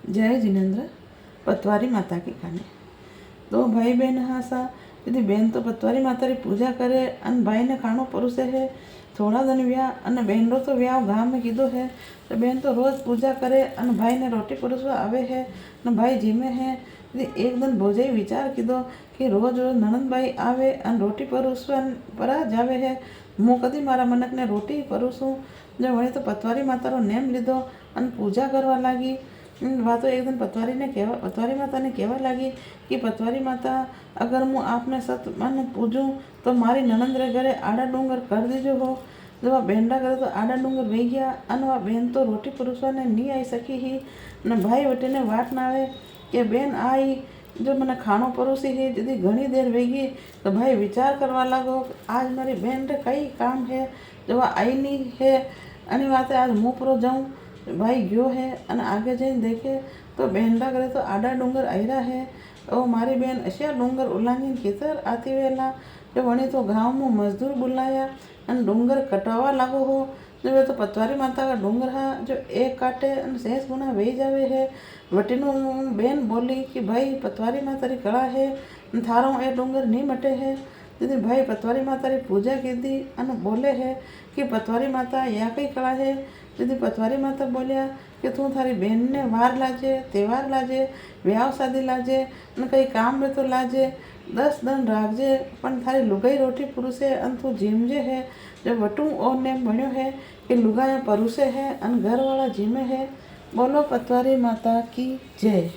जय जिनेन्द्र। पतवारी माता की कहानी। दो भाई बहन हासा यदि बहन तो पतवारी माता री पूजा करे अन भाई ने खाणो परोसे है। थोड़ा दिन व्याह अन बहन रो तो व्याह गांव में कीधो है तो बहन तो रोज पूजा करे अन भाई ने रोटी परोसवा आवे है न भाई जीमे है। यदि एक दिन भोजाई विचार कीधो कि रोज रोज ननंद भाई आवे अन रोटी परोसवा परा जावे है, मैं कदी मारा मनक ने रोटी परोसूं। जो वणे तो पतवारी माता रो नेम लीधो अन पूजा करवा लागी। वह तो एक दिन पतवारी माता ने कहवा लगी कि पतवारी माता अगर मैं आपने सत मन पूजूं तो मारी ननंद रे घरे आड़ा डूंगर कर दीजो हो। जब वह बहन करे तो आड़ा डूंगर वही गया अन वह बहन तो रोटी परोसवा ने नहीं आई सकी ही न भाई वटे ने वाट ना आवे कि बहन आई जो मैंने खाणो परोसी है। यदि घनी देर वेगी तो भाई विचार करवा लागो आज मारी बहन रे कई काम है जो वह आई नहीं है अनी वाते आज मुँह परो जाऊँ। भाई गयो है अने आगे जाइन देखे तो बहन करे तो आड़ा डूंगर आयरा है और मारी बहन अशिया डूंगर उलांगी खेतर आती वेला। जो वणी तो गांव में मजदूर बुलाया अन डूंगर कटवा लागो हो। जो वे तो पतवारी माता का डूंगर हा जो एक काटे अन शेष गुना वही जावे है। वटीनो बहन बोली कि भाई पतवारी माता री कला है थारो ए डूंगर नहीं मटे है। यदि भाई पतवारी माता री पूजा की दी अन बोले है कि पतवारी माता या कई कला है। यदि पतवारी माता बोलिया कि तू थारी बहन ने वार लाजे त्यौहार लाजे ब्याह शादी लाजे न कई काम में तो लाजे 10 दिन राखजे पण थारी लुगाई रोटी परोसे अन तू जीमजे है। जो वटू और नेम बन्यो है कि लुगाया परोसे है अन घर वाला जीमे है। बोलो पतवारी माता की जय।